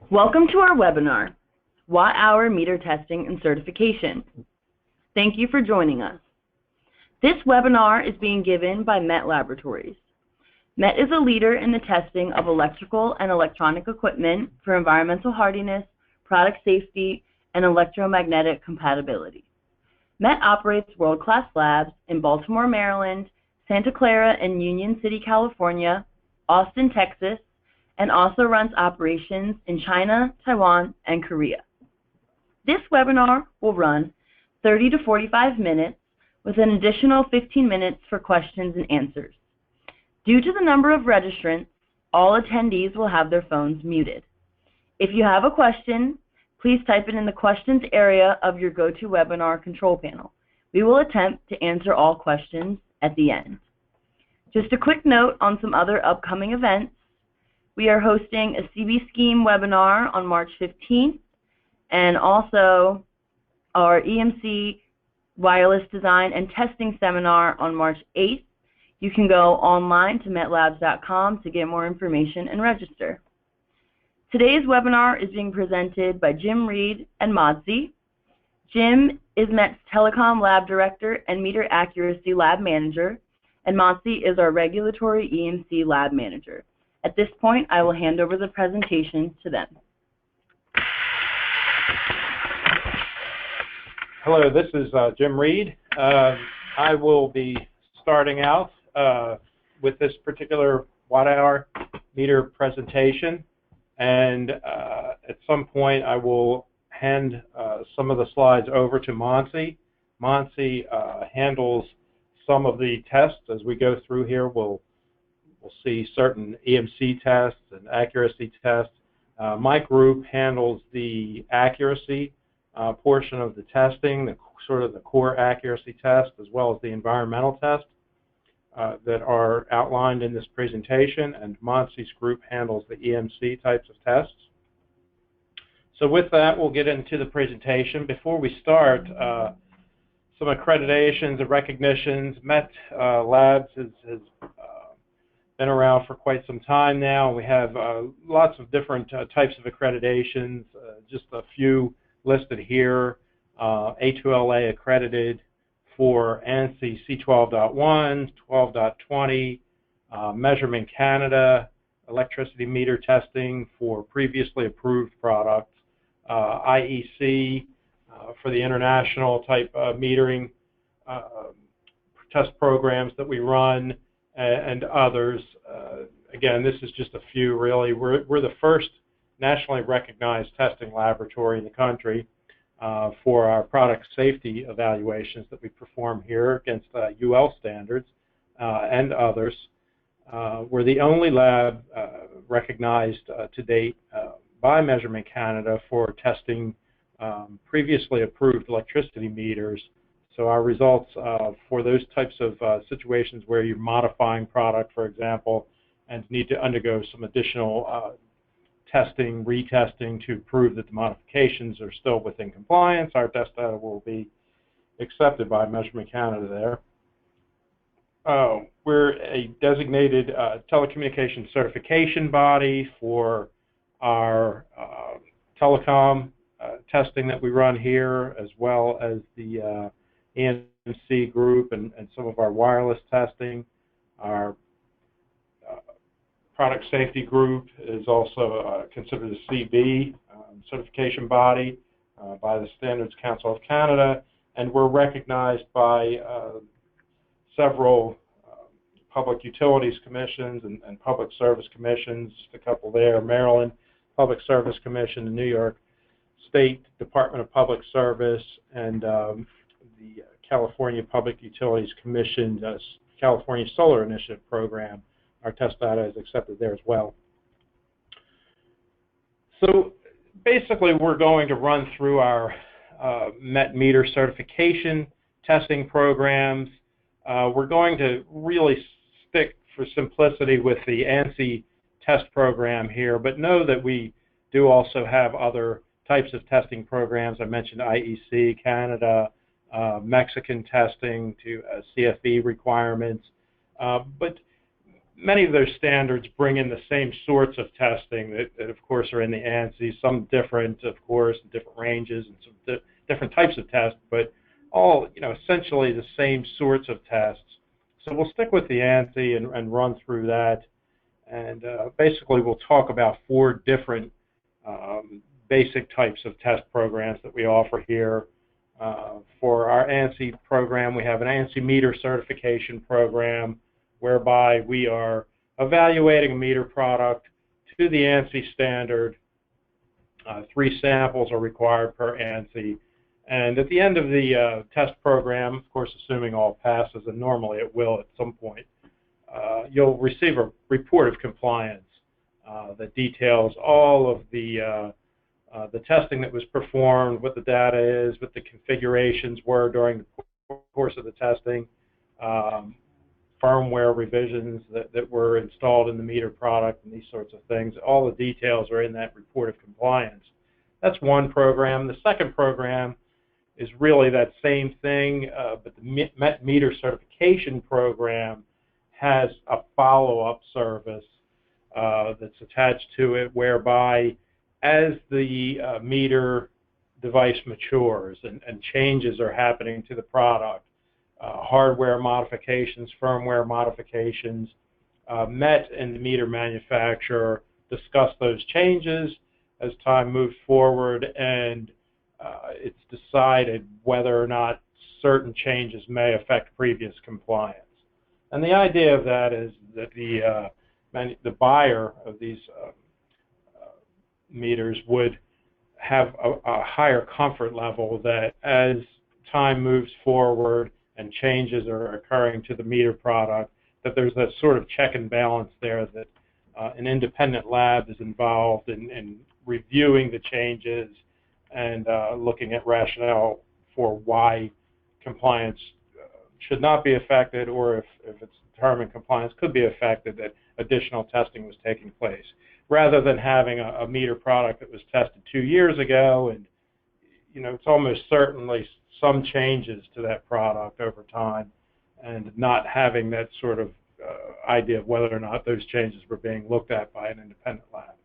Welcome to our webinar, Watt-Hour Meter Testing and Certification. Thank you for joining us. This webinar is being given by MET Laboratories. MET is a leader in the testing of electrical and electronic equipment for environmental hardiness, product safety, and electromagnetic compatibility. MET operates world-class labs in Baltimore, Maryland, Santa Clara and Union City, California, Austin, Texas, and also runs operations in China, Taiwan, and Korea. This webinar will run 30 to 45 minutes with an additional 15 minutes for questions and answers. Due to the number of registrants, all attendees will have their phones muted. If you have a question, please type it in the questions area of your GoToWebinar control panel. We will attempt to answer all questions at the end. Just a quick note on some other upcoming events. We are hosting a CB Scheme webinar on March 15th and also our EMC wireless design and testing seminar on March 8th. You can go online to metlabs.com to get more information and register. Today's webinar is being presented by Jim Reed and Modzy. Jim is MET's Telecom Lab Director and Meter Accuracy Lab Manager, and Modzy is our Regulatory EMC Lab Manager. At this point, I will hand over the presentation to them. Hello, this is Jim Reed. I will be starting out with this particular watt-hour meter presentation, and at some point I will hand some of the slides over to Modzy. Modzy handles some of the tests. As we go through here, we'll see certain EMC tests and accuracy tests. My group handles the accuracy portion of the testing, sort of the core accuracy test, as well as the environmental test that are outlined in this presentation, and Modzy's group handles the EMC types of tests. So with that, we'll get into the presentation. Before we start, some accreditations and recognitions. MET Labs has been around for quite some time now. We have lots of different types of accreditations, just a few listed here. A2LA accredited for ANSI C12.1, 12.20, Measurement Canada, electricity meter testing for previously approved products, IEC for the international type metering test programs that we run, and others. Again, this is just a few, really. We're the first nationally recognized testing laboratory in the country for our product safety evaluations that we perform here against UL standards and others. We're the only lab recognized to date by Measurement Canada for testing previously approved electricity meters. So our results for those types of situations where you're modifying product, for example, and need to undergo some additional testing, retesting to prove that the modifications are still within compliance, our test data will be accepted by Measurement Canada there. We're a designated telecommunications certification body for our telecom testing that we run here, as well as the EMC group and some of our wireless testing. Our product safety group is also considered a CB certification body by the Standards Council of Canada, and we're recognized by several public utilities commissions and public service commissions, just a couple there, Maryland Public Service Commission, the New York State Department of Public Service, and the California Public Utilities Commission, California Solar Initiative Program. Our test data is accepted there as well. So basically, we're going to run through our MET meter certification testing programs. We're going to really stick, for simplicity, with the ANSI test program here, but know that we do also have other types of testing programs. I mentioned IEC, Canada, Mexican testing to CFE requirements. But Many of those standards bring in the same sorts of testing that of course, are in the ANSI, some different, of course, different ranges and some different types of tests, but all, essentially the same sorts of tests. So we'll stick with the ANSI and run through that. And basically, we'll talk about 4 different basic types of test programs that we offer here. For our ANSI program, we have an ANSI meter certification program, whereby we are evaluating a meter product to the ANSI standard. 3 samples are required per ANSI. And at the end of the test program, of course, assuming all passes, and normally it will at some point, you'll receive a report of compliance that details all of the testing that was performed, what the data is, what the configurations were during the course of the testing, firmware revisions that were installed in the meter product, and these sorts of things. All the details are in that report of compliance. That's one program. The second program is really that same thing, but the MET meter certification program has a follow-up service that's attached to it, whereby as the meter device matures and changes are happening to the product, hardware modifications, firmware modifications, MET and the meter manufacturer discuss those changes as time moves forward, and it's decided whether or not certain changes may affect previous compliance. And the idea of that is that the buyer of these meters would have a higher comfort level that as time moves forward and changes are occurring to the meter product, that there's that sort of check and balance there, that an independent lab is involved in reviewing the changes and looking at rationale for why compliance should not be affected, or if it's determined compliance could be affected, that additional testing was taking place, rather than having a meter product that was tested 2 years ago, and it's almost certainly some changes to that product over time, and not having that sort of idea of whether or not those changes were being looked at by an independent lab.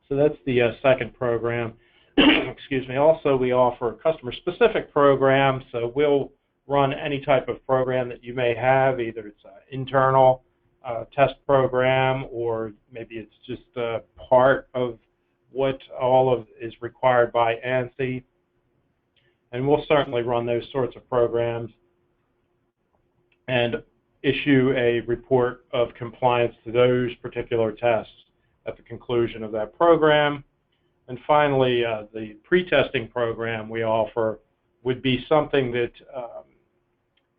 So that's the second program. Excuse me. Also, we offer customer-specific programs, so we'll run any type of program that you may have, either it's an internal test program, or maybe it's just a part of what all of is required by ANSI. And we'll certainly run those sorts of programs and issue a report of compliance to those particular tests at the conclusion of that program. And finally, the pre-testing program we offer would be something that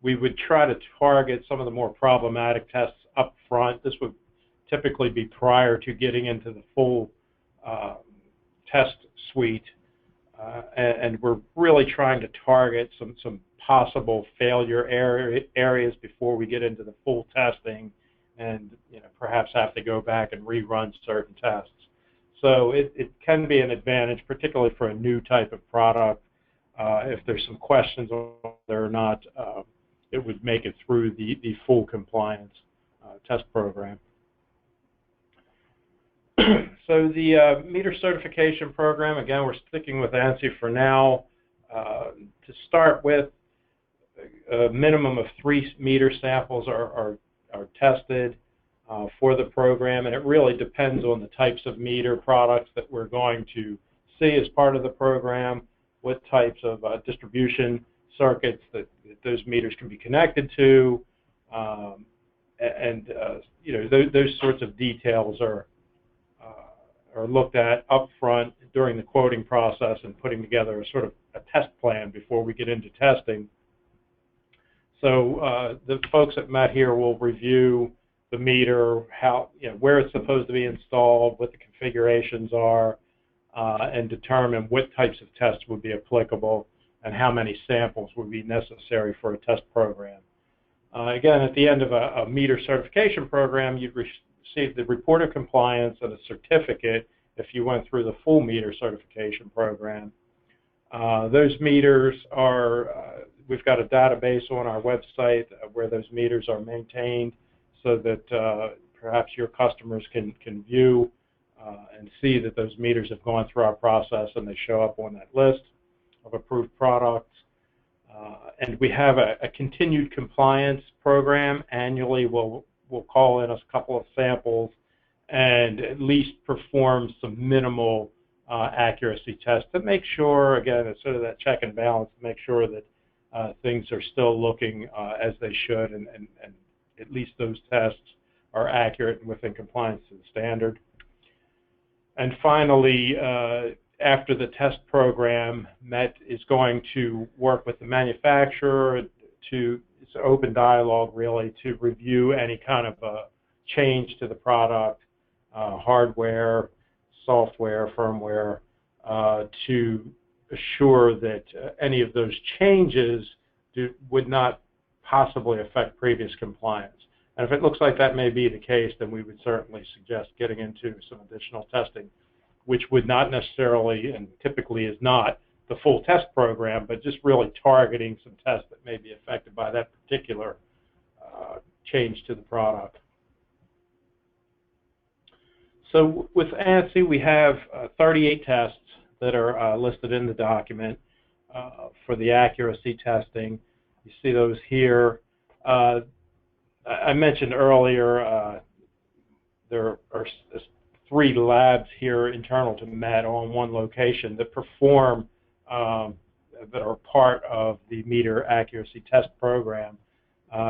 we would try to target some of the more problematic tests up front. This would typically be prior to getting into the full test suite. And we're really trying to target some possible failure areas before we get into the full testing, and perhaps have to go back and rerun certain tests. So it can be an advantage, particularly for a new type of product, if there's some questions on whether or not it would make it through the full compliance test program. So the meter certification program, again, we're sticking with ANSI for now. To start with, a minimum of 3 meter samples are tested for the program, and it really depends on the types of meter products that we're going to see as part of the program, what types of distribution circuits that those meters can be connected to, and those sorts of details are looked at up front during the quoting process and putting together a sort of a test plan before we get into testing. So the folks at MET here will review the meter, where it's supposed to be installed, what the configurations are, and determine what types of tests would be applicable and how many samples would be necessary for a test program. Again, at the end of a meter certification program, you'd receive the report of compliance and a certificate if you went through the full meter certification program. Those meters are, we've got a database on our website where those meters are maintained, so that perhaps your customers can view and see that those meters have gone through our process and they show up on that list of approved products. And we have a continued compliance program. Annually, we'll call in a couple of samples and at least perform some minimal accuracy tests to make sure, again, it's sort of that check and balance, to make sure that things are still looking as they should, and at least those tests are accurate and within compliance to the standard. And finally, after the test program, MET is going to work with the manufacturer to, it's an open dialogue really, to review any kind of change to the product, hardware, software, firmware, to assure that any of those changes would not possibly affect previous compliance. And if it looks like that may be the case, then we would certainly suggest getting into some additional testing, which would not necessarily, and typically is not, the full test program, but just really targeting some tests that may be affected by that particular change to the product. So with ANSI, we have 38 tests that are listed in the document for the accuracy testing. You see those here. I mentioned earlier there are 3 labs here internal to MET on one location that perform, that are part of the meter accuracy test program.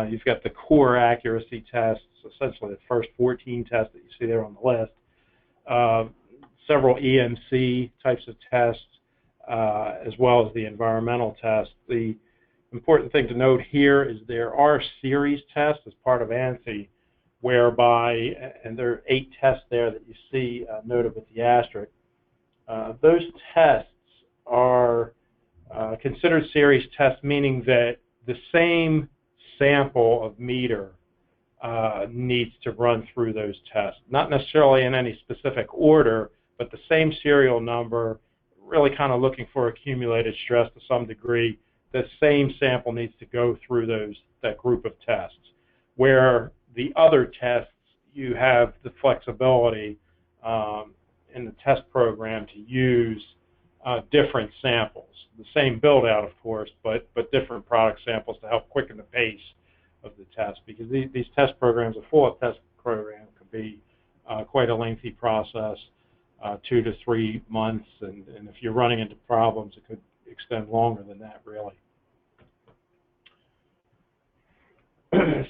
You've got the core accuracy tests, essentially the first 14 tests that you see there on the list. Several EMC types of tests, as well as the environmental tests. The important thing to note here is there are series tests as part of ANSI, whereby, and there are 8 tests there that you see noted with the asterisk. Those tests are considered series tests, meaning that the same sample of meter needs to run through those tests. Not necessarily in any specific order, but the same serial number, really kind of looking for accumulated stress to some degree. The same sample needs to go through that group of tests. Where the other tests, you have the flexibility in the test program to use different samples. The same build out, of course, but different product samples to help quicken the pace of the test, because these test programs, a full test program, could be quite a lengthy process, 2 to 3 months, and if you're running into problems, it could extend longer than that, really.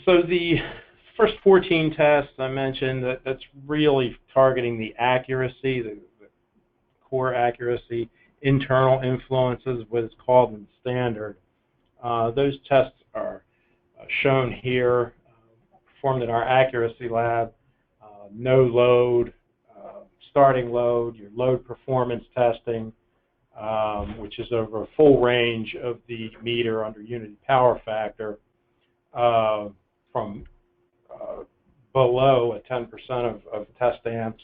So the first 14 tests I mentioned, that's really targeting the accuracy, the core accuracy, internal influences, what is called in the standard. Those tests are shown here, performed in our accuracy lab. No load, starting load, your load performance testing, which is over a full range of the meter under unity power factor, from below a 10% of test amps,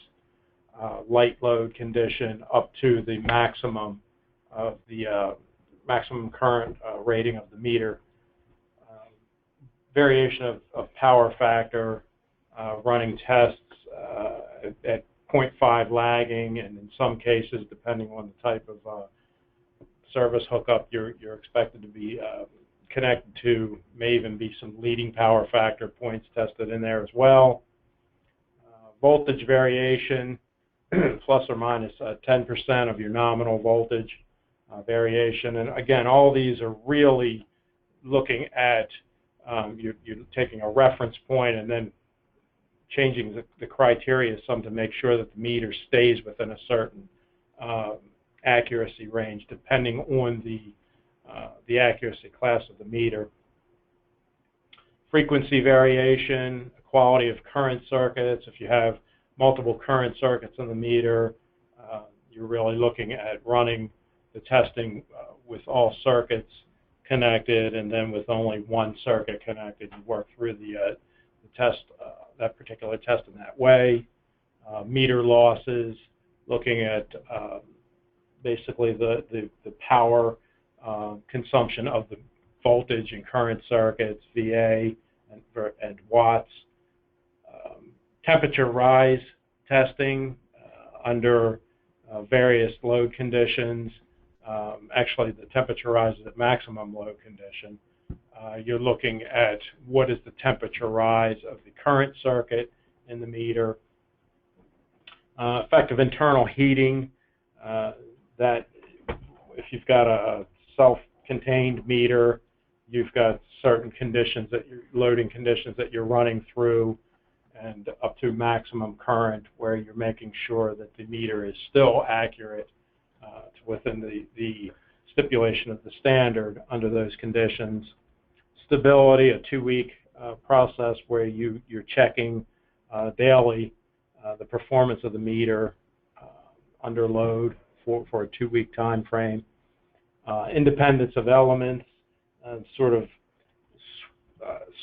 light load condition, up to the maximum of the maximum current rating of the meter. Variation of power factor, running tests at 0.5 lagging, and in some cases, depending on the type of service hookup you're expected to be connected to, may even be some leading power factor points tested in there as well. Voltage variation, plus or minus 10% of your nominal voltage variation. And again, all these are really looking at, you're taking a reference point and then changing the criteria some to make sure that the meter stays within a certain accuracy range, depending on the accuracy class of the meter. Frequency variation, quality of current circuits. If you have multiple current circuits in the meter, you're really looking at running the testing with all circuits connected, and then with only one circuit connected, you work through the test, that particular test in that way. Meter losses, looking at basically the power consumption of the voltage and current circuits, VA and watts. temperature rise testing under various load conditions. Actually, the temperature rise is at maximum load condition. You're looking at what is the temperature rise of the current circuit in the meter. Effective internal heating, that if you've got a self-contained meter, you've got certain conditions that loading conditions that you're running through, and up to maximum current, where you're making sure that the meter is still accurate within the stipulation of the standard under those conditions. Stability, a 2-week process where you're checking daily the performance of the meter under load for a 2-week time frame. Independence of elements, sort of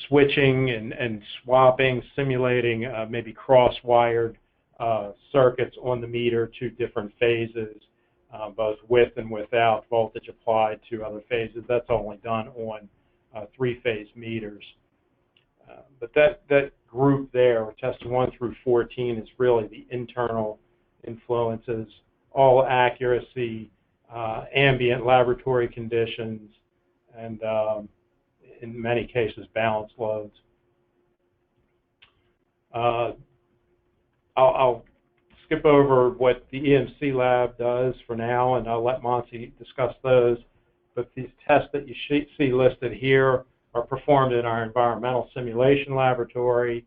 switching and swapping, simulating maybe cross-wired circuits on the meter to different phases, both with and without voltage applied to other phases. That's only done on 3-phase meters. But that group there, test 1 through 14, is really the internal influences, all accuracy, ambient laboratory conditions, and in many cases, balance loads. I'll skip over what the EMC lab does for now, and I'll let Monty discuss those. But these tests that you see listed here are performed in our environmental simulation laboratory.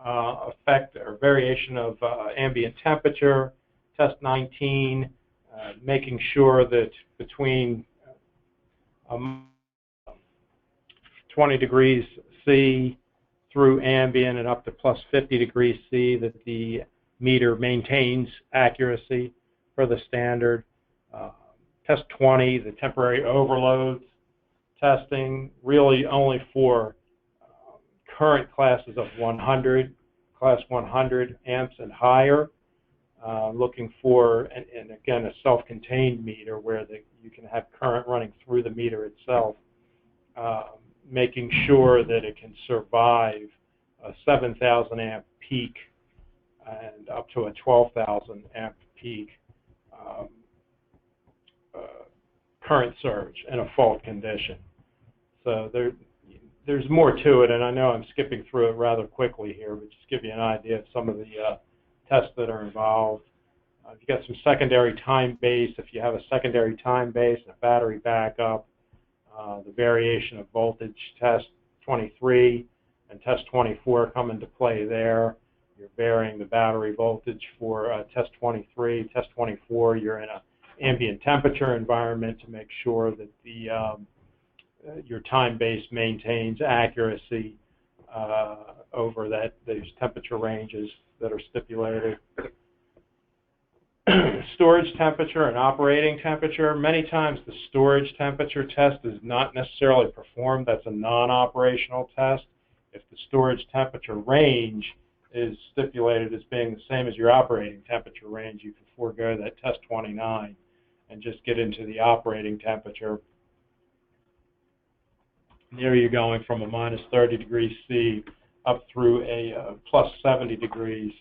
Effect or variation of ambient temperature, test 19, making sure that between 20 degrees C through ambient and up to plus 50 degrees C that the meter maintains accuracy for the standard. Test 20, the temporary overloads testing, really only for current classes of 100, class 100 amps and higher, looking for, and again, a self-contained meter where you can have current running through the meter itself, making sure that it can survive a 7,000 amp peak and up to a 12,000 amp peak current surge in a fault condition. So there's more to it, and I know I'm skipping through it rather quickly here, but just give you an idea of some of the tests that are involved. If you got some secondary time base, if you have a secondary time base and a battery backup, the variation of voltage, test 23 and test 24 come into play there. You're varying the battery voltage for test 23. Test 24, you're in an ambient temperature environment to make sure that your time base maintains accuracy over those temperature ranges that are stipulated. Storage temperature and operating temperature. Many times the storage temperature test is not necessarily performed. That's a non-operational test. If the storage temperature range is stipulated as being the same as your operating temperature range, you can forego that test 29 and just get into the operating temperature. There you're going from a minus 30 degrees C up through a plus 70 degrees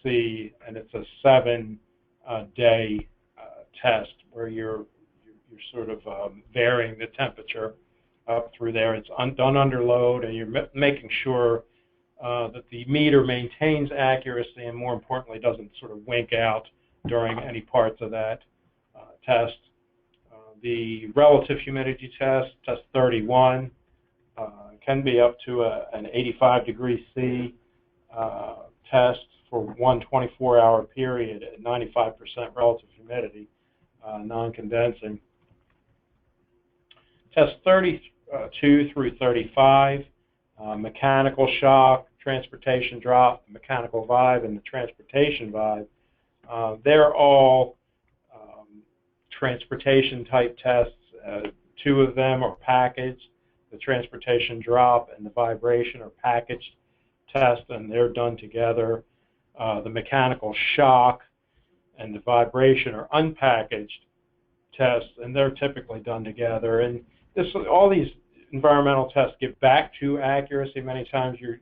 C, and it's a 7-day test where you're sort of varying the temperature up through there. It's done under load, and you're making sure that the meter maintains accuracy and, more importantly, doesn't sort of wink out during any parts of that test. The relative humidity test, test 31, can be up to an 85 degrees C test for one 24-hour period at 95% relative humidity, non-condensing. Test 32 through 35, mechanical shock, transportation drop, mechanical vibe, and the transportation vibe. They're all transportation type tests. 2 of them are packaged. The transportation drop and the vibration are packaged tests, and they're done together. The mechanical shock and the vibration are unpackaged tests, and they're typically done together. And all these environmental tests get back to accuracy. Many times you're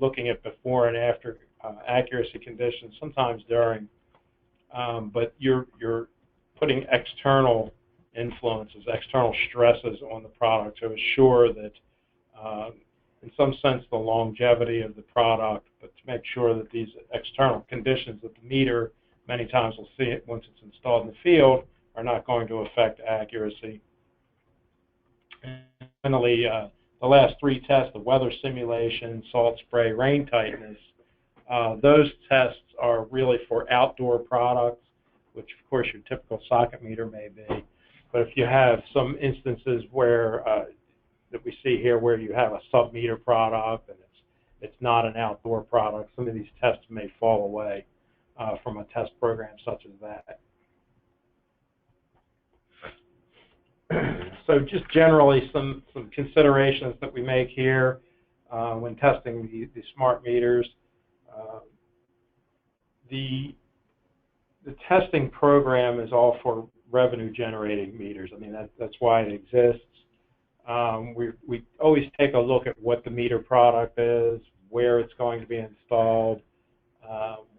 looking at before and after accuracy conditions, sometimes during, but you're putting external influences, external stresses on the product to assure that, in some sense, the longevity of the product, but to make sure that these external conditions that the meter, many times we'll see it once it's installed in the field, are not going to affect accuracy. And finally, the last three tests, the weather simulation, salt spray, rain tightness, those tests are really for outdoor products, which of course your typical socket meter may be. But if you have some instances where that we see here where you have a sub-meter product and it's not an outdoor product, some of these tests may fall away from a test program such as that. So just generally some considerations that we make here when testing the smart meters. The testing program is all for revenue generating meters. I mean, that's why it exists. We always take a look at what the meter product is, where it's going to be installed.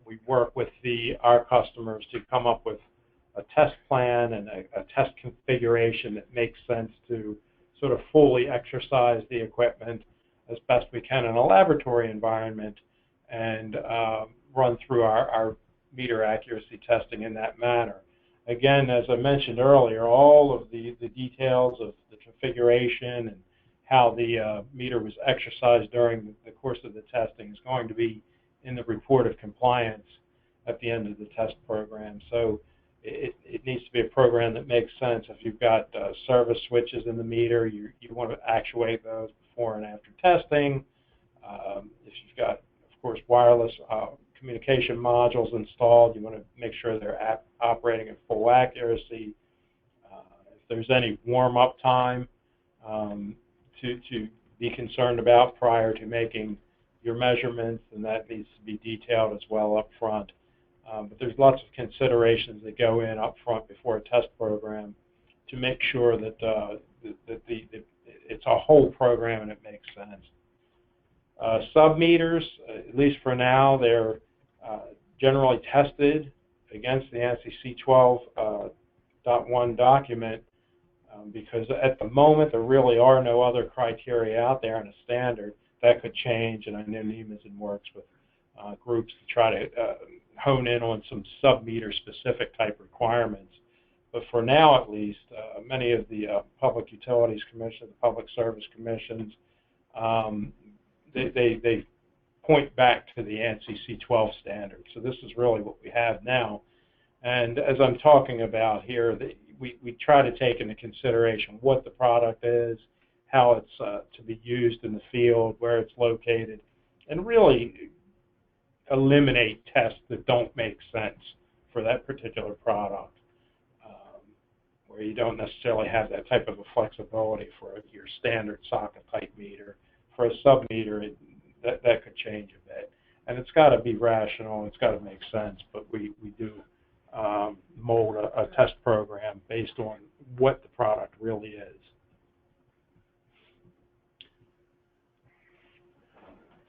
We work with our customers to come up with a test plan and a test configuration that makes sense to sort of fully exercise the equipment as best we can in a laboratory environment and run through our meter accuracy testing in that manner. Again, as I mentioned earlier, all of the details of the configuration and how the meter was exercised during the course of the testing is going to be in the report of compliance at the end of the test program. So it needs to be a program that makes sense. If you've got service switches in the meter, you want to actuate those before and after testing. If you've got, of course, wireless communication modules installed, you want to make sure they're operating at full accuracy. If there's any warm-up time to be concerned about prior to making your measurements, and that needs to be detailed as well up front. But there's lots of considerations that go in up front before a test program to make sure that, it's a whole program and it makes sense. Sub-meters, at least for now, they're generally tested against the ANSI C12.1 document because at the moment there really are no other criteria out there in a standard. That could change, and I know NEMA is in works with groups to try to hone in on some sub-meter specific type requirements. But for now, at least, many of the Public Utilities Commission, the Public Service Commissions, they point back to the ANSI C12 standard. So this is really what we have now. And as I'm talking about here, we try to take into consideration what the product is, how it's to be used in the field, where it's located, and really eliminate tests that don't make sense for that particular product, where you don't necessarily have that type of a flexibility for your standard socket type meter. For a sub-meter, that could change a bit. And it's got to be rational, it's got to make sense, but we do mold a test program based on what the product really is.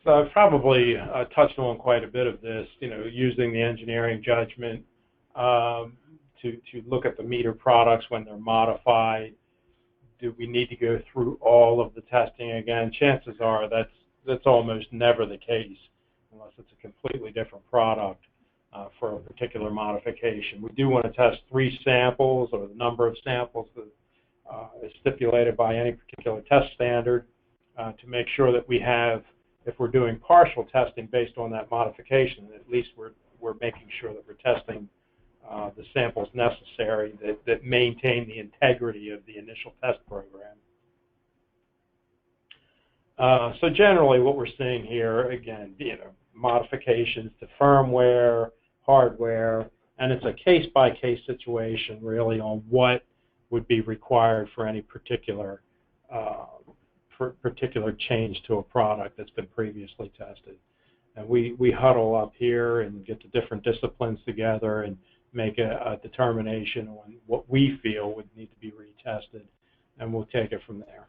So I've probably touched on quite a bit of this, using the engineering judgment to look at the meter products when they're modified. Do we need to go through all of the testing again? Chances are that's almost never the case unless it's a completely different product for a particular modification. We do want to test 3 samples or the number of samples that is stipulated by any particular test standard to make sure that we have, if we're doing partial testing based on that modification, at least we're making sure that we're testing the samples necessary that maintain the integrity of the initial test program. So generally what we're seeing here, again, modifications to firmware, hardware, and it's a case-by-case situation really on what would be required for any particular change to a product that's been previously tested. And we huddle up here and get the different disciplines together and make a determination on what we feel would need to be retested, and we'll take it from there.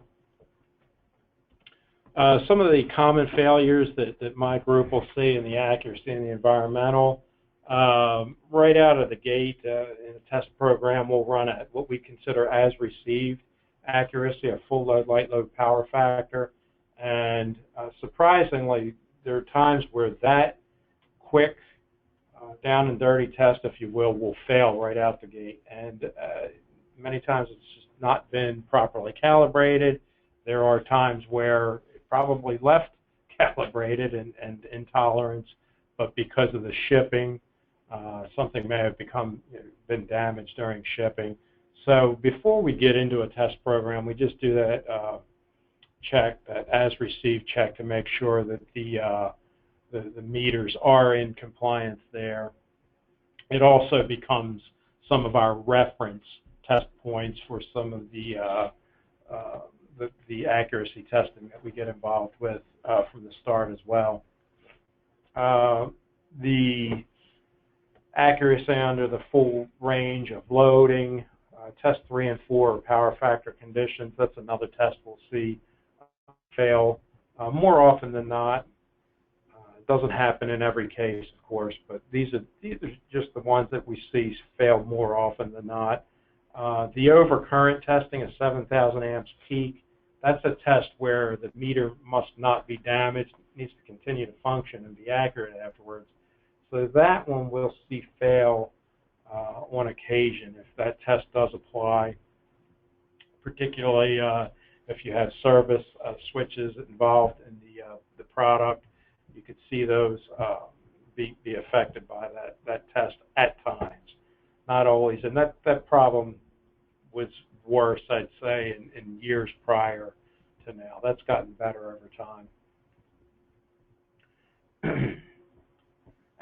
Some of the common failures that my group will see in the accuracy and the environmental, right out of the gate in a test program, we'll run at what we consider as received accuracy, a full load, light load power factor. And surprisingly, there are times where that quick, down and dirty test, if you will fail right out the gate. And many times it's just not been properly calibrated. There are times where it probably left calibrated and in tolerance, but because of the shipping, something may have been damaged during shipping. So before we get into a test program, we just do that check, that as received check, to make sure that the meters are in compliance there. It also becomes some of our reference test points for some of the accuracy testing that we get involved with from the start as well. The accuracy under the full range of loading, test 3 and 4 are power factor conditions. That's another test we'll see fail more often than not. It doesn't happen in every case, of course, but these are just the ones that we see fail more often than not. The overcurrent testing of 7,000 amps peak, that's a test where the meter must not be damaged. It needs to continue to function and be accurate afterwards. So that one we'll see fail on occasion if that test does apply, particularly if you have service switches involved in the product. You could see those be affected by that test at times. Not always, and that problem was worse, I'd say, in years prior to now. That's gotten better over time.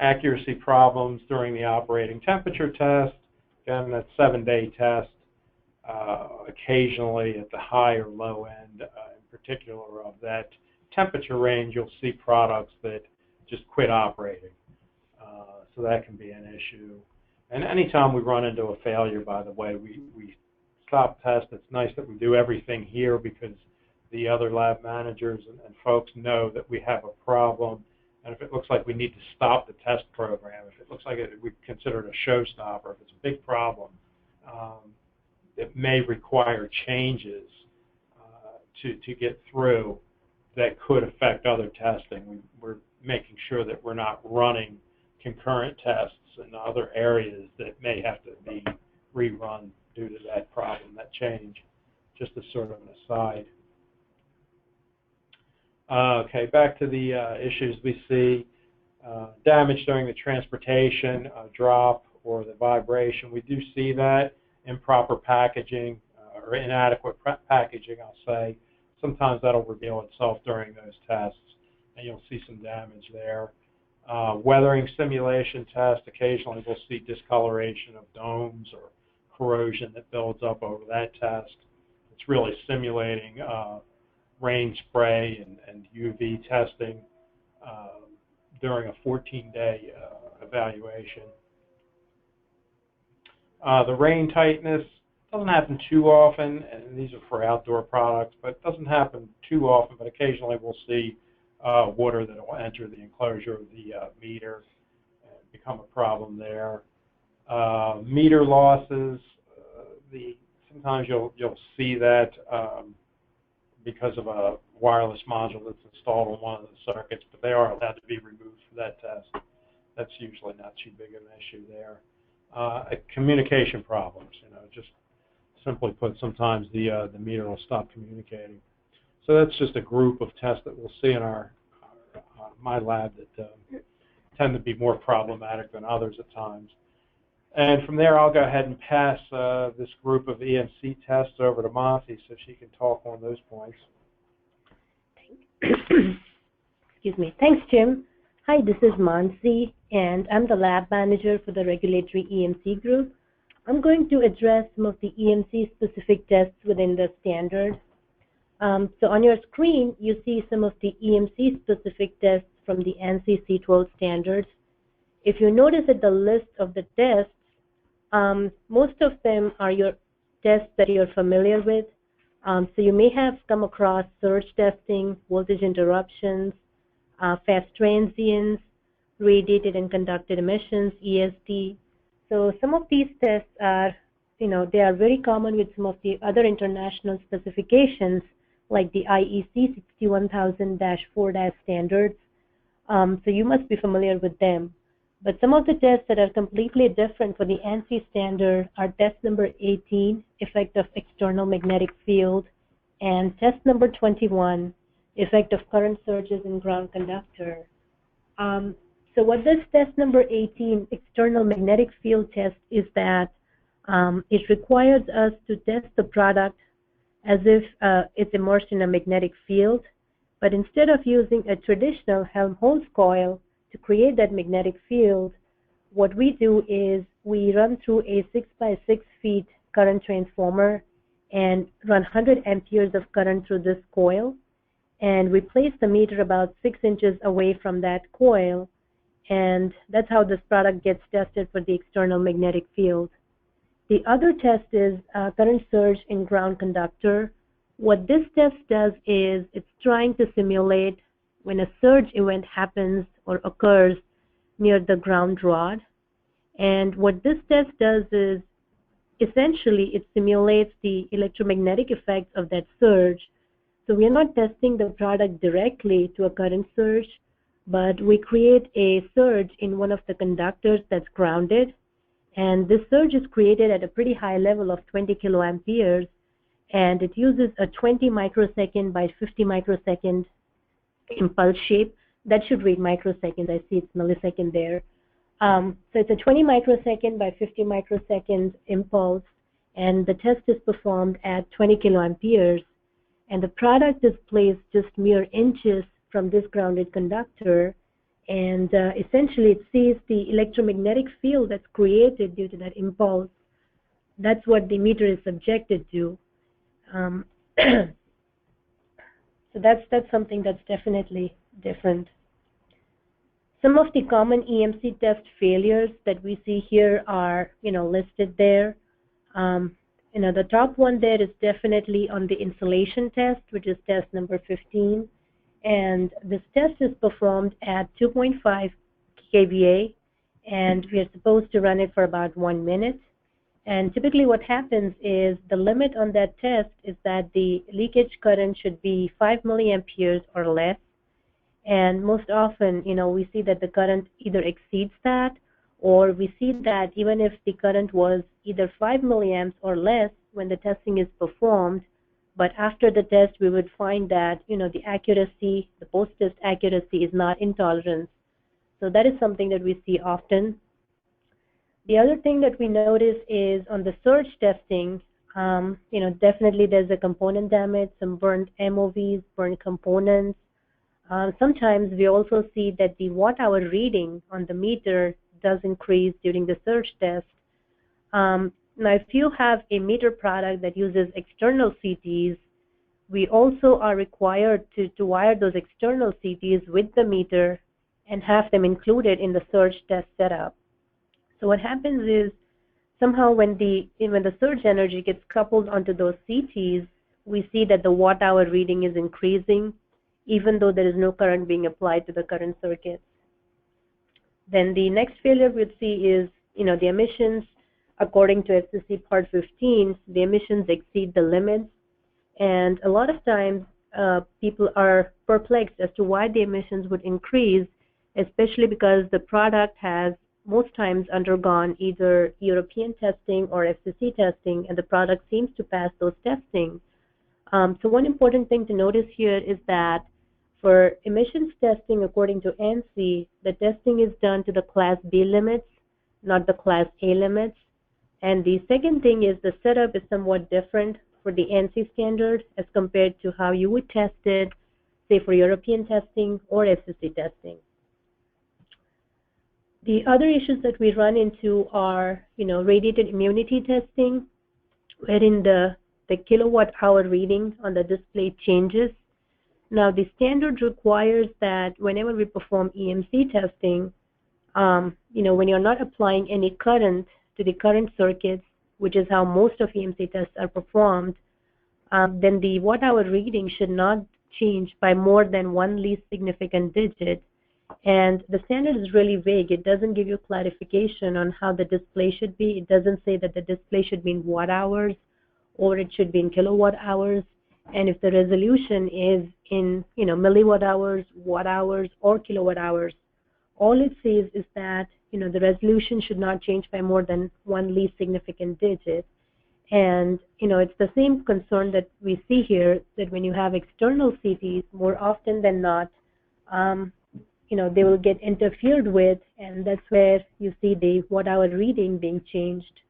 Accuracy problems during the operating temperature test. Again, that 7-day test, occasionally at the high or low end, in particular of that temperature range, you'll see products that just quit operating. So that can be an issue. And anytime we run into a failure, by the way, we stop test. It's nice that we do everything here because the other lab managers and folks know that we have a problem. And if it looks like we need to stop the test program, if it looks like we consider it a showstopper, if it's a big problem, it may require changes to get through that could affect other testing. We're making sure that we're not running concurrent tests in other areas that may have to be rerun due to that problem, that change, just as sort of an aside. Okay, back to the issues we see. Damage during the transportation, drop, or the vibration. We do see that. Improper packaging or inadequate packaging, I'll say. Sometimes that'll reveal itself during those tests, and you'll see some damage there. Weathering simulation test, occasionally we'll see discoloration of domes or corrosion that builds up over that test. It's really simulating rain spray and UV testing during a 14-day evaluation. The rain tightness doesn't happen too often, and these are for outdoor products, but it doesn't happen too often, but occasionally we'll see water that will enter the enclosure of the meter and become a problem there. Meter losses, sometimes you'll see that because of a wireless module that's installed on one of the circuits, but they are allowed to be removed for that test. That's usually not too big of an issue there. Communication problems, just simply put, sometimes the meter will stop communicating. So that's just a group of tests that we'll see in my lab that tend to be more problematic than others at times. And from there, I'll go ahead and pass this group of EMC tests over to Monty so she can talk on those points. Excuse me. Thanks, Jim. Hi, this is Mansi, and I'm the lab manager for the regulatory EMC group. I'm going to address some of the EMC-specific tests within the standard. So on your screen, you see some of the EMC-specific tests from the ANSI C12 standards. If you notice at the list of the tests, most of them are your tests that you're familiar with. So you may have come across surge testing, voltage interruptions, fast transients, radiated and conducted emissions, ESD. So some of these tests are, they are very common with some of the other international specifications like the IEC 61000-4- standards. So you must be familiar with them. But some of the tests that are completely different for the ANSI standard are test number 18, effect of external magnetic field, and test number 21, effect of current surges in ground conductor. So what this test number 18, external magnetic field test, is that it requires us to test the product as if it's immersed in a magnetic field, but instead of using a traditional Helmholtz coil to create that magnetic field, what we do is we run through a 6 by 6 feet current transformer and run 100 amperes of current through this coil, and we place the meter about 6 inches away from that coil, and that's how this product gets tested for the external magnetic field. The other test is current surge in ground conductor. What this test does is it's trying to simulate when a surge event happens or occurs near the ground rod. And what this test does is essentially it simulates the electromagnetic effects of that surge. So we are not testing the product directly to a current surge, but we create a surge in one of the conductors that's grounded. And this surge is created at a pretty high level of 20 kiloamperes, and it uses a 20 microsecond by 50 microsecond impulse shape. That should read microseconds. I see it's millisecond there. So it's a 20 microsecond by 50 microsecond impulse, and the test is performed at 20 kiloamperes, and the product is placed just mere inches from this grounded conductor, and essentially it sees the electromagnetic field that's created due to that impulse. That's what the meter is subjected to. So that's something that's definitely different. Some of the common EMC test failures that we see here are, listed there. The top one there is definitely on the insulation test, which is test number 15. And this test is performed at 2.5 kVA, and we are supposed to run it for about 1 minute. And typically what happens is the limit on that test is that the leakage current should be 5 milliamperes or less. And most often, we see that the current either exceeds that, or we see that even if the current was either 5 milliamps or less when the testing is performed, but after the test we would find that, the accuracy, the post-test accuracy is not in tolerance. So that is something that we see often. The other thing that we notice is on the surge testing, definitely there's a component damage, some burnt MOVs, burnt components. Sometimes we also see that the watt-hour reading on the meter does increase during the surge test. Now, if you have a meter product that uses external CTs, we also are required to wire those external CTs with the meter and have them included in the surge test setup. So what happens is somehow when the surge energy gets coupled onto those CTs, we see that the watt-hour reading is increasing, even though there is no current being applied to the current circuits. Then the next failure we'd see is, the emissions. According to FCC Part 15, the emissions exceed the limits, and a lot of times people are perplexed as to why the emissions would increase, especially because the product has most times undergone either European testing or FCC testing, and the product seems to pass those testing. So one important thing to notice here is that for emissions testing according to ANSI, the testing is done to the Class B limits, not the Class A limits. And the second thing is the setup is somewhat different for the ANSI standard as compared to how you would test it, say for European testing or FCC testing. The other issues that we run into are, radiated immunity testing, wherein the kilowatt-hour reading on the display changes. Now, the standard requires that whenever we perform EMC testing, when you're not applying any current to the current circuits, which is how most of EMC tests are performed, then the watt-hour reading should not change by more than one least significant digit. And the standard is really vague. It doesn't give you clarification on how the display should be. It doesn't say that the display should be in watt-hours or it should be in kilowatt-hours. And if the resolution is in, milliwatt-hours, watt-hours, or kilowatt-hours, all it says is that, the resolution should not change by more than one least significant digit. And, it's the same concern that we see here, that when you have external CTs, more often than not, they will get interfered with, and that's where you see the watt-hour reading being changed.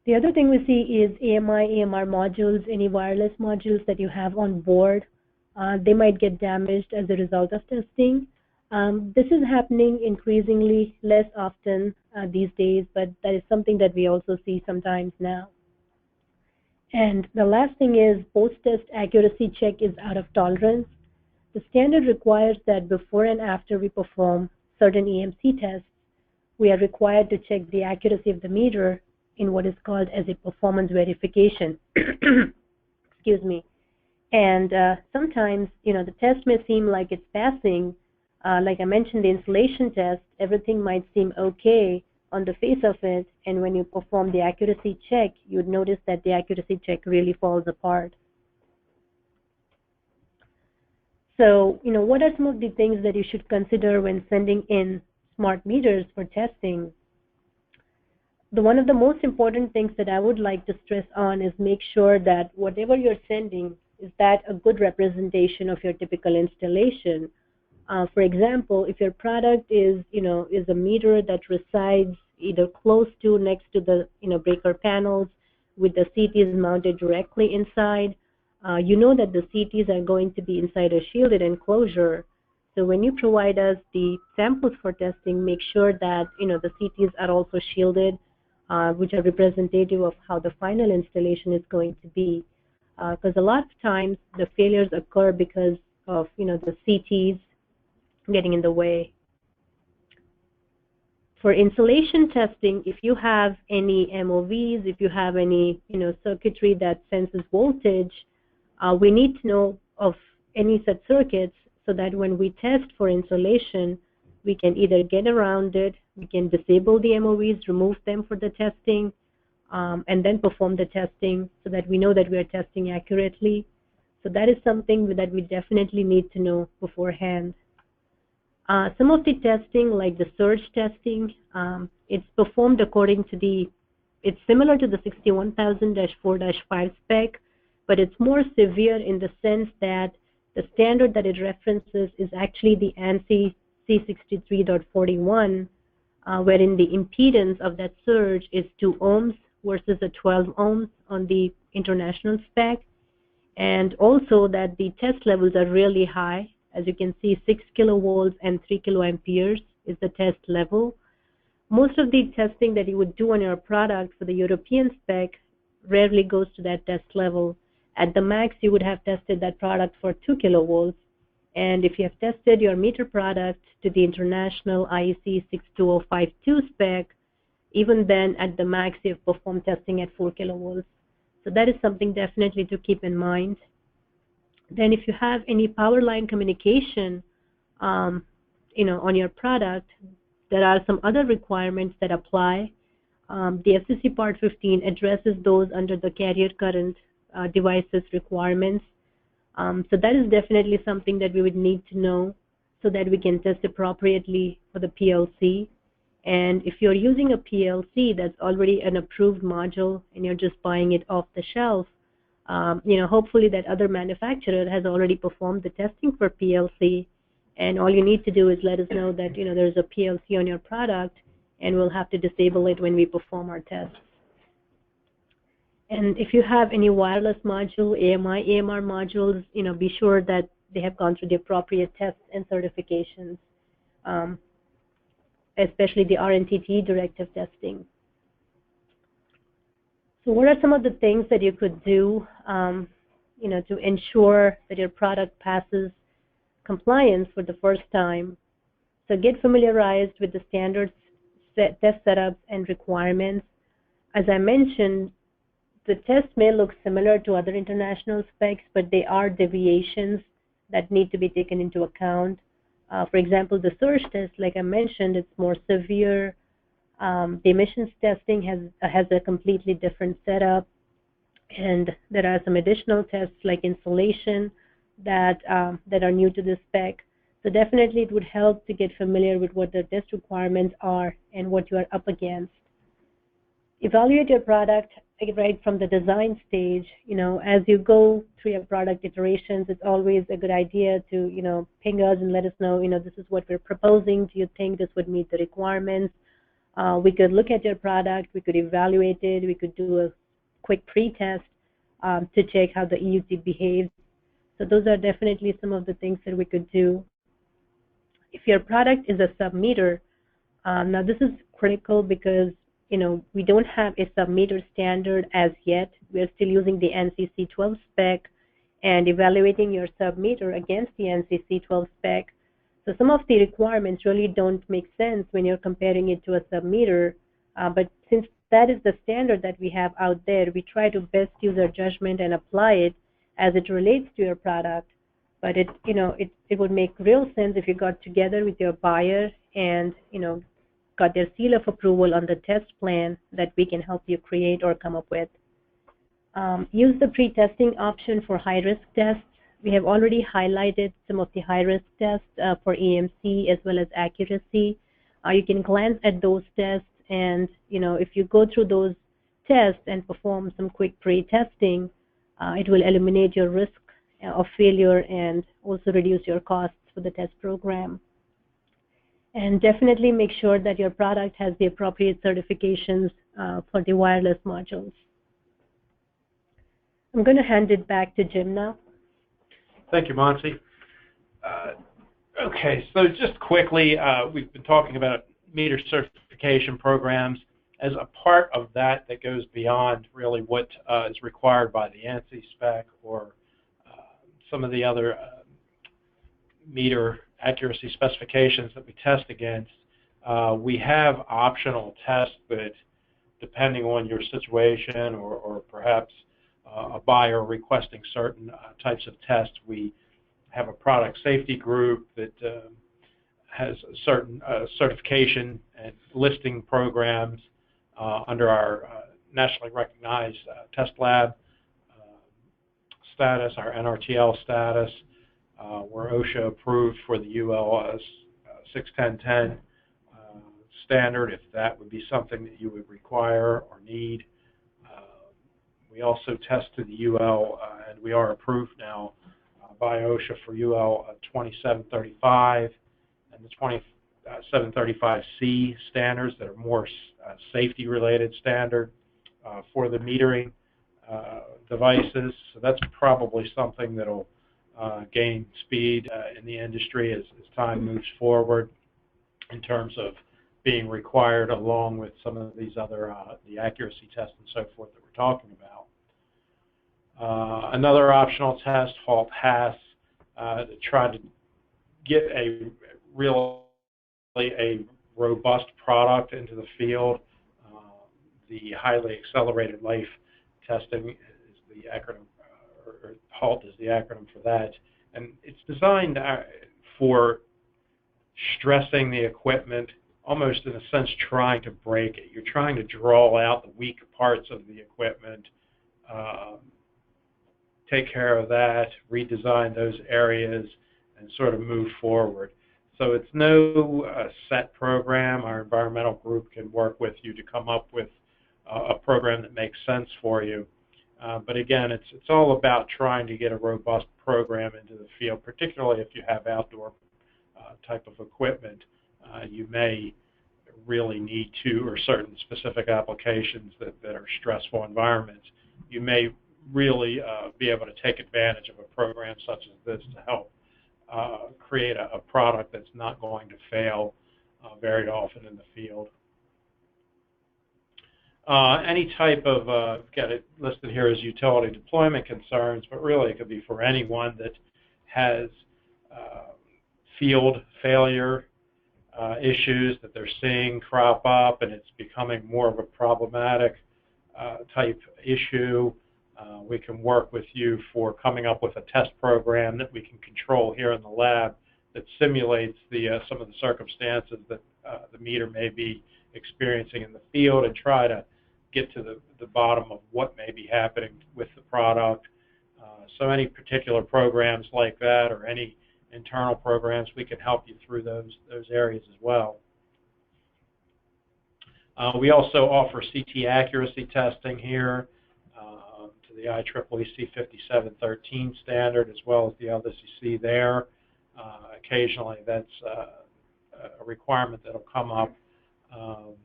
The other thing we see is AMI, AMR modules, any wireless modules that you have on board. They might get damaged as a result of testing. This is happening increasingly less often these days, but that is something that we also see sometimes now. And the last thing is post-test accuracy check is out of tolerance. The standard requires that before and after we perform certain EMC tests, we are required to check the accuracy of the meter in what is called as a performance verification. Excuse me. And sometimes, the test may seem like it's passing. Like I mentioned, the insulation test, everything might seem okay on the face of it, and when you perform the accuracy check, you would notice that the accuracy check really falls apart. So, what are some of the things that you should consider when sending in smart meters for testing? One of the most important things that I would like to stress on is make sure that whatever you're sending, is that a good representation of your typical installation. For example, if your product is a meter that resides either close to, next to the, breaker panels with the CTs mounted directly inside, you know that the CTs are going to be inside a shielded enclosure. So when you provide us the samples for testing, make sure that, the CTs are also shielded, which are representative of how the final installation is going to be. Because a lot of times the failures occur because of, the CTs getting in the way. For insulation testing, if you have any MOVs, if you have any circuitry that senses voltage, we need to know of any such circuits so that when we test for insulation, we can either get around it, we can disable the MOVs, remove them for the testing, and then perform the testing so that we know that we are testing accurately. So that is something that we definitely need to know beforehand. Some of the testing, like the surge testing, it's performed according to it's similar to the 61000-4-5 spec, but it's more severe in the sense that the standard that it references is actually the ANSI C63.41, wherein the impedance of that surge is 2 ohms versus a 12 ohms on the international spec, and also that the test levels are really high. As you can see, 6 kilovolts and 3 kiloamperes is the test level. Most of the testing that you would do on your product for the European spec rarely goes to that test level. At the max, you would have tested that product for 2 kilovolts. And if you have tested your meter product to the international IEC 62052 spec, even then at the max, you've performed testing at 4 kilovolts. So that is something definitely to keep in mind. Then if you have any power line communication, on your product, there are some other requirements that apply. The FCC Part 15 addresses those under the carrier current devices requirements. So that is definitely something that we would need to know so that we can test appropriately for the PLC. And if you're using a PLC that's already an approved module and you're just buying it off the shelf, hopefully that other manufacturer has already performed the testing for PLC, and all you need to do is let us know that there's a PLC on your product, and we'll have to disable it when we perform our tests. And if you have any wireless module, AMI, AMR modules, be sure that they have gone through the appropriate tests and certifications, especially the RNTT directive testing. So what are some of the things that you could do, to ensure that your product passes compliance for the first time? So get familiarized with the standards, test setups, and requirements. As I mentioned, the test may look similar to other international specs, but they are deviations that need to be taken into account. For example, the surge test, like I mentioned, it's more severe. The emissions testing has a completely different setup, and there are some additional tests like insulation that are new to the spec. So definitely it would help to get familiar with what the test requirements are and what you are up against. Evaluate your product right from the design stage. As you go through your product iterations, it's always a good idea to, ping us and let us know, this is what we're proposing. Do you think this would meet the requirements? We could look at your product, we could evaluate it, we could do a quick pre-test to check how the EUC behaves. So those are definitely some of the things that we could do. If your product is a sub-meter, now this is critical because we don't have a sub-meter standard as yet. We're still using the NCC 12 spec and evaluating your sub-meter against the NCC 12 spec. So some of the requirements really don't make sense when you're comparing it to a sub-meter, but since that is the standard that we have out there, we try to best use our judgment and apply it as it relates to your product. But it would make real sense if you got together with your buyer and got their seal of approval on the test plan that we can help you create or come up with. Use the pre-testing option for high-risk tests. We have already highlighted some of the high-risk tests for EMC as well as accuracy. You can glance at those tests, and if you go through those tests and perform some quick pre-testing, it will eliminate your risk of failure and also reduce your costs for the test program. And definitely make sure that your product has the appropriate certifications for the wireless modules. I'm going to hand it back to Jim now. Thank you, Monty. Okay, so just quickly, we've been talking about meter certification programs as a part of that goes beyond really what is required by the ANSI spec or some of the other meter accuracy specifications that we test against. We have optional tests that, depending on your situation or perhaps a buyer requesting certain types of tests, we have a product safety group that has certain certification and listing programs under our nationally recognized test lab status, our NRTL status. We're OSHA approved for the UL 61010 standard, if that would be something that you would require or need. We also test to the UL, and we are approved now by OSHA for UL 2735 and the 2735C standards that are more safety-related standard for the metering devices. So that's probably something that'll gain speed in the industry as time moves forward in terms of being required, along with some of these other the accuracy tests and so forth that we're talking about. Another optional test, HALT-HAS, to try to get a robust product into the field. The highly accelerated life testing is the acronym, or HALT is the acronym for that, and it's designed for stressing the equipment, almost in a sense trying to break it. You're trying to draw out the weak parts of the equipment, take care of that, redesign those areas, and sort of move forward. So it's no set program. Our environmental group can work with you to come up with a program that makes sense for you. But again, it's all about trying to get a robust program into the field, particularly if you have outdoor type of equipment. You may really need to, or certain specific applications that are stressful environments, you may really be able to take advantage of a program such as this to help create a product that's not going to fail very often in the field. Any type of, got it listed here as utility deployment concerns, but really it could be for anyone that has field failure issues that they're seeing crop up, and it's becoming more of a problematic type issue, we can work with you for coming up with a test program that we can control here in the lab that simulates some of the circumstances that the meter may be experiencing in the field, and try to get to the bottom of what may be happening with the product. So any particular programs like that, or any internal programs, we can help you through those areas as well. We also offer CT accuracy testing here to the IEEE C5713 standard, as well as the LWC there. Occasionally that's a requirement that will come up, and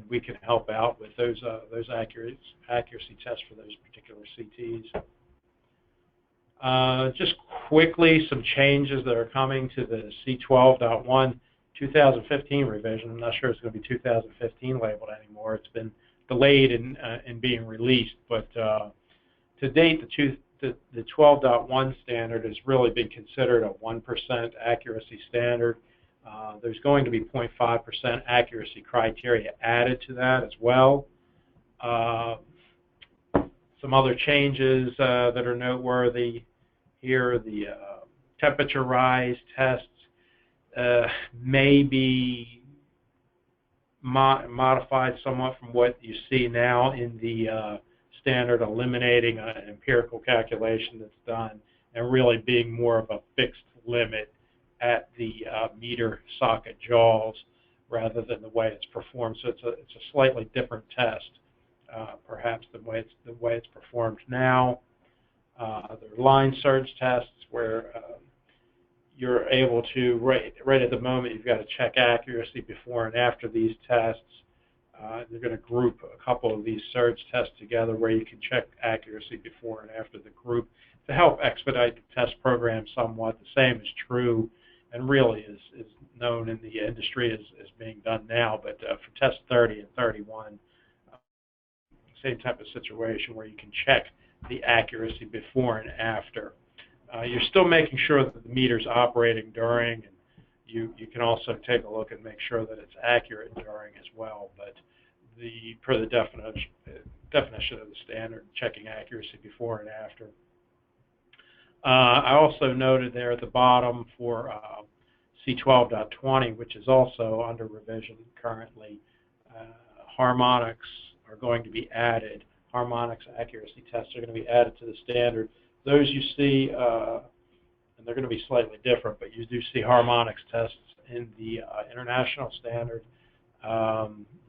we can help out with those accuracy tests for those particular CTs. Just quickly, some changes that are coming to the C12.1 2015 revision. I'm not sure it's going to be 2015 labeled anymore. It's been delayed in being released, but to date, the 12.1 standard has really been considered a 1% accuracy standard. There's going to be 0.5% accuracy criteria added to that as well. Some other changes that are noteworthy here: the temperature rise tests may be modified somewhat from what you see now in the standard, eliminating an empirical calculation that's done and really being more of a fixed limit at the meter socket jaws rather than the way it's performed. So it's a slightly different test, perhaps the way it's performed now. There are line surge tests where you're able to, right at the moment, you've got to check accuracy before and after these tests. They're going to group a couple of these surge tests together where you can check accuracy before and after the group to help expedite the test program somewhat. The same is true and really is known in the industry as being done now, but for test 30 and 31, same type of situation where you can check the accuracy before and after. You're still making sure that the meter's operating during, and you can also take a look and make sure that it's accurate during as well, but per the definition of the standard, checking accuracy before and after. I also noted there at the bottom for C12.20, which is also under revision currently, harmonics are going to be added. Harmonics accuracy tests are going to be added to the standard. Those you see, and they're going to be slightly different, but you do see harmonics tests in the international standard.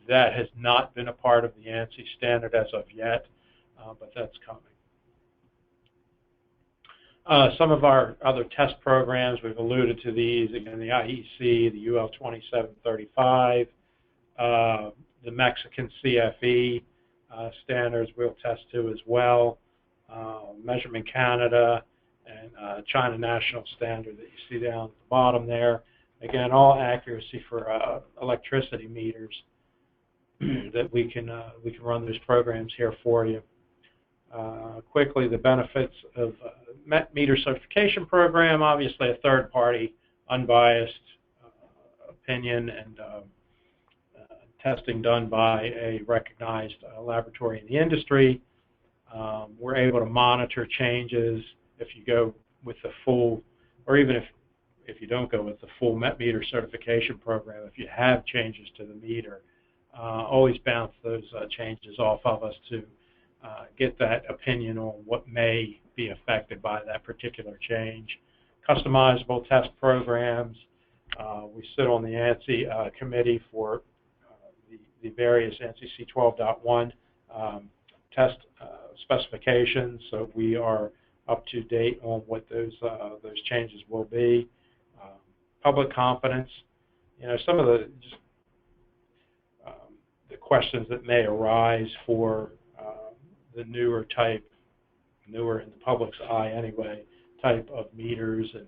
That has not been a part of the ANSI standard as of yet, but that's coming. Some of our other test programs, we've alluded to these, again, the IEC, the UL 2735, the Mexican CFE standards we'll test to as well, Measurement Canada, and China National Standard that you see down at the bottom there. Again, all accuracy for electricity meters that we can run those programs here for you. Quickly, the benefits of meter certification program: obviously a third-party, unbiased opinion and testing done by a recognized laboratory in the industry. We're able to monitor changes if you go with the full, or even if you don't go with the full meter certification program. If you have changes to the meter, always bounce those changes off of us to get that opinion on what may be affected by that particular change. Customizable test programs. We sit on the ANSI committee for the various ANSI C12.1 test specifications, so we are up to date on what those changes will be. Public confidence. You know, some of the questions that may arise for the newer in the public's eye anyway, type of meters and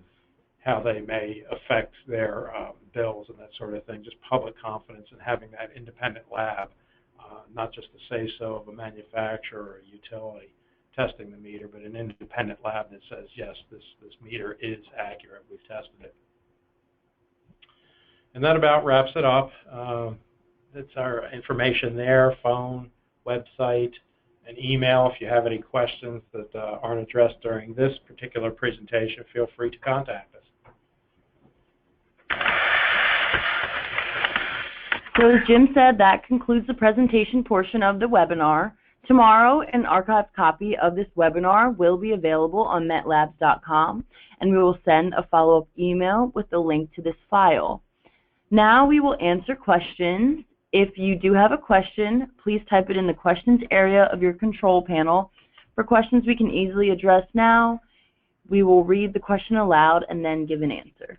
how they may affect their bills and that sort of thing. Just public confidence in having that independent lab, not just the say-so of a manufacturer or a utility testing the meter, but an independent lab that says, yes, this meter is accurate, we've tested it. And that about wraps it up. That's our information there: phone, website, an email. If you have any questions that aren't addressed during this particular presentation, feel free to contact us. So as Jim said, that concludes the presentation portion of the webinar. Tomorrow, an archived copy of this webinar will be available on metlabs.com, and we will send a follow-up email with the link to this file. Now we will answer questions. If you do have a question, please type it in the questions area of your control panel. For questions we can easily address now, we will read the question aloud and then give an answer.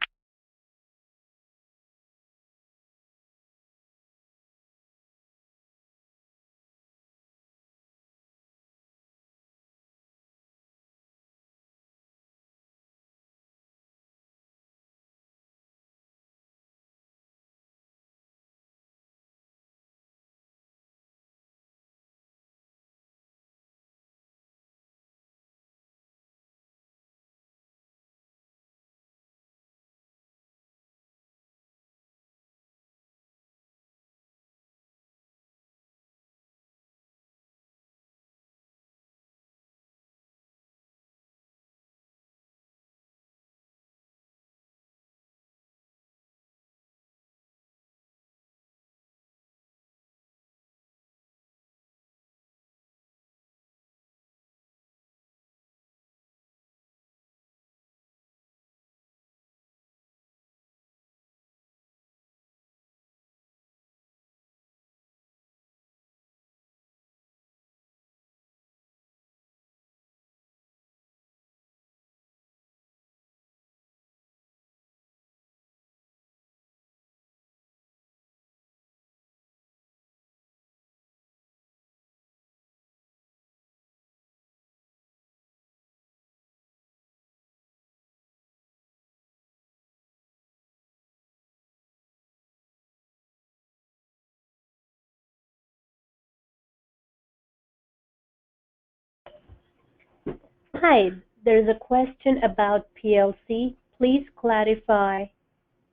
Hi, there is a question about PLC. Please clarify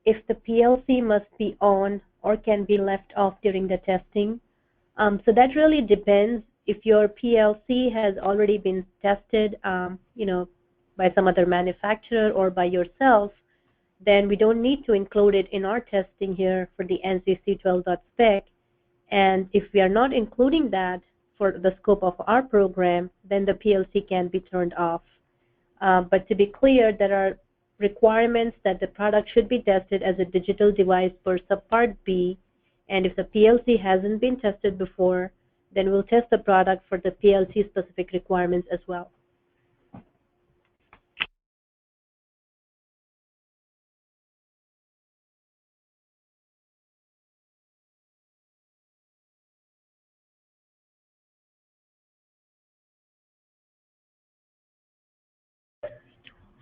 if the PLC must be on or can be left off during the testing. So that really depends. If your PLC has already been tested, by some other manufacturer or by yourself, then we don't need to include it in our testing here for the ANSI C12.spec. And if we are not including that for the scope of our program, then the PLC can be turned off. But to be clear, there are requirements that the product should be tested as a digital device for Subpart B, and if the PLC hasn't been tested before, then we'll test the product for the PLC specific requirements as well.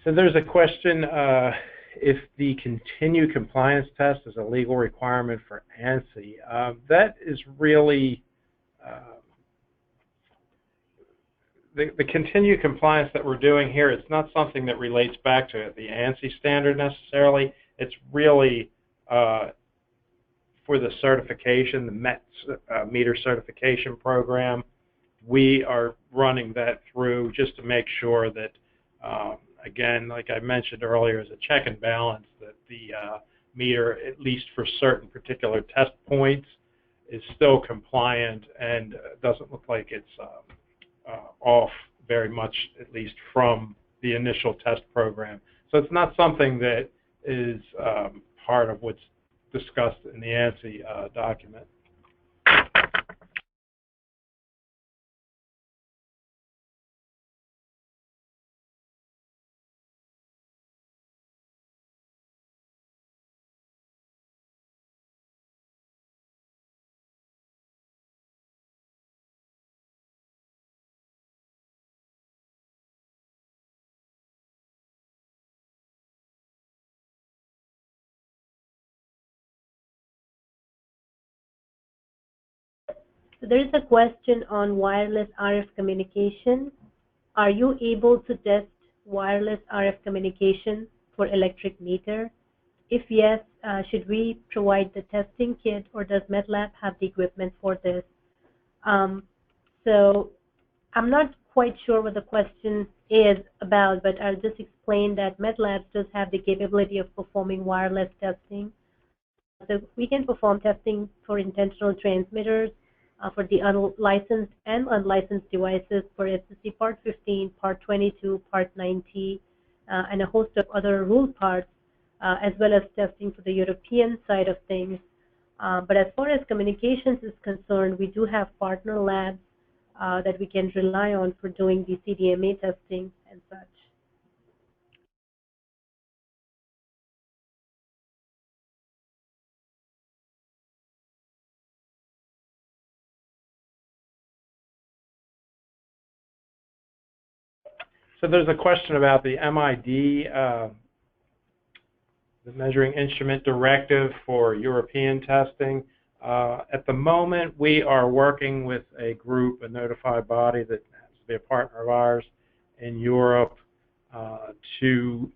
So there's a question if the continue compliance test is a legal requirement for ANSI. That is really the continue compliance that we're doing here. It's not something that relates back to the ANSI standard necessarily. It's really for the certification, the MET meter certification program. We are running that through just to make sure that again, like I mentioned earlier, as a check and balance, that the meter, at least for certain particular test points, is still compliant and doesn't look like it's off very much, at least from the initial test program. So it's not something that is part of what's discussed in the ANSI document. So there is a question on wireless RF communication. Are you able to test wireless RF communication for electric meter? If yes, should we provide the testing kit, or does MetLab have the equipment for this? So I'm not quite sure what the question is about, but I'll just explain that MetLabs does have the capability of performing wireless testing. So we can perform testing for intentional transmitters, for the unlicensed and unlicensed devices for FCC Part 15, Part 22, Part 90, and a host of other rule parts, as well as testing for the European side of things. But as far as communications is concerned, we do have partner labs that we can rely on for doing the CDMA testing and such. So there's a question about the MID, the Measuring Instrument Directive for European testing. At the moment, we are working with a group, a notified body that has to be a partner of ours in Europe to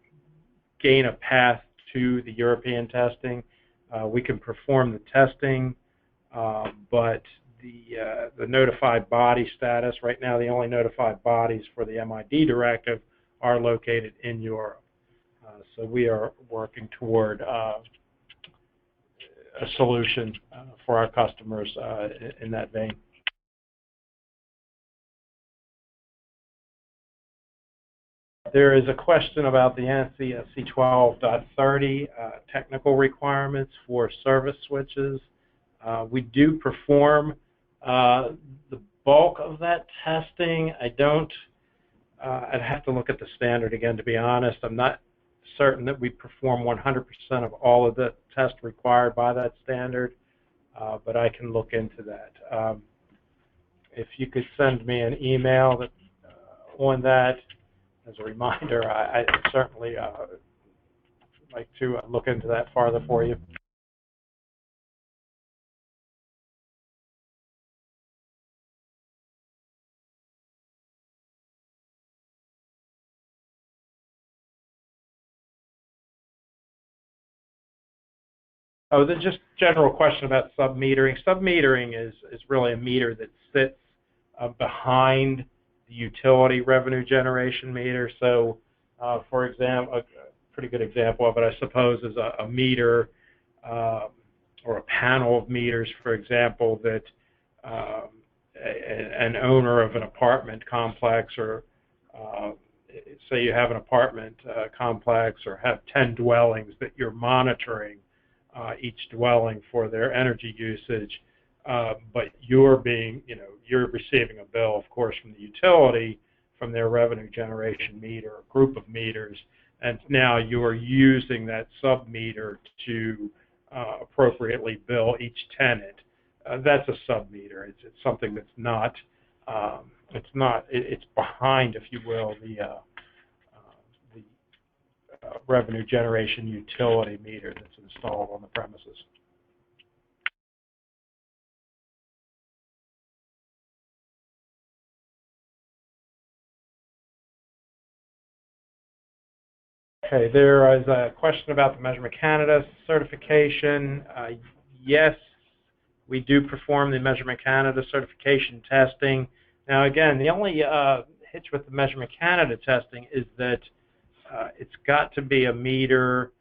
gain a path to the European testing. We can perform the testing, but the notified body status, right now the only notified bodies for the MID directive are located in Europe. So we are working toward a solution for our customers in that vein. There is a question about the ANSI C12.30 technical requirements for service switches. We do perform the bulk of that testing. I'd have to look at the standard again, to be honest. I'm not certain that we perform 100% of all of the tests required by that standard, but I can look into that. If you could send me an email on that as a reminder, I certainly like to look into that farther for you. Oh, there's just general question about submetering. Submetering is really a meter that sits behind the utility revenue generation meter. So, for example, a pretty good example of it, I suppose, is a meter or a panel of meters, for example, that an owner of an apartment complex, or say you have an apartment complex or have 10 dwellings that you're monitoring each dwelling for their energy usage, but you're receiving a bill, of course, from the utility, from their revenue generation meter, or group of meters, and now you are using that sub-meter to appropriately bill each tenant. That's a sub-meter. It's something that's not, it's behind, if you will, the revenue generation utility meter that's installed on the premises. Okay, there is a question about the Measurement Canada certification. Yes, we do perform the Measurement Canada certification testing. Now, again, the only hitch with the Measurement Canada testing is that it's got to be a meter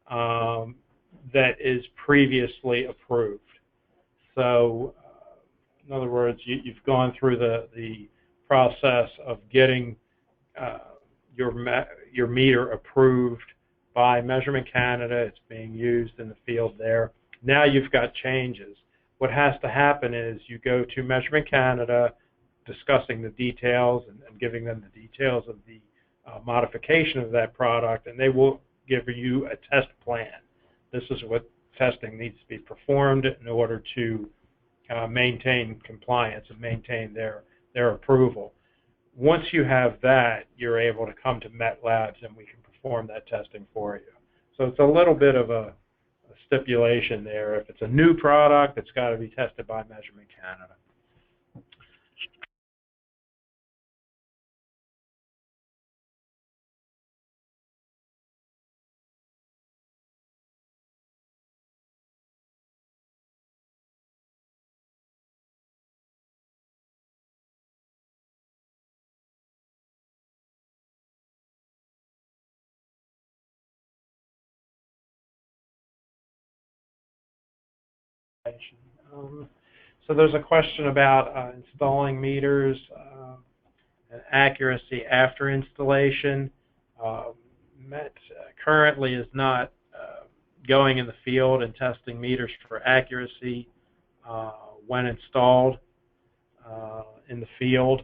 that is previously approved. So, in other words, you've gone through the process of getting your meter approved by Measurement Canada. It's being used in the field there. Now you've got changes. What has to happen is you go to Measurement Canada, discussing the details and giving them the details of the modification of that product, and they will give you a test plan. This is what testing needs to be performed in order to maintain compliance and maintain their approval. Once you have that, you're able to come to MetLabs and we can perform that testing for you. So it's a little bit of a stipulation there. If it's a new product, it's got to be tested by Measurement Canada. So there's a question about installing meters and accuracy after installation. Met currently is not going in the field and testing meters for accuracy when installed in the field.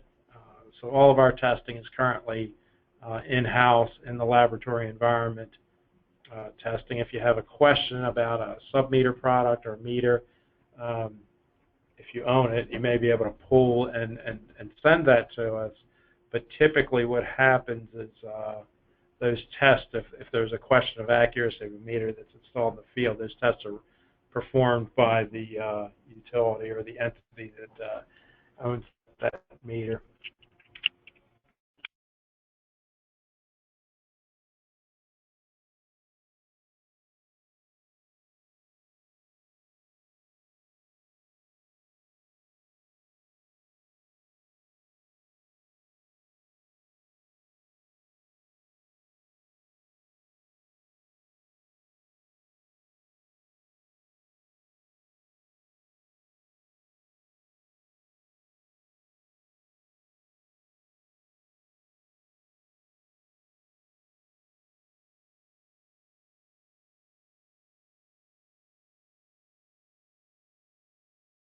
So all of our testing is currently in-house in the laboratory environment testing. If you have a question about a sub-meter product or meter, if you own it, you may be able to pull and send that to us. But typically what happens is those tests, if there's a question of accuracy of a meter that's installed in the field, those tests are performed by the utility or the entity that owns that meter.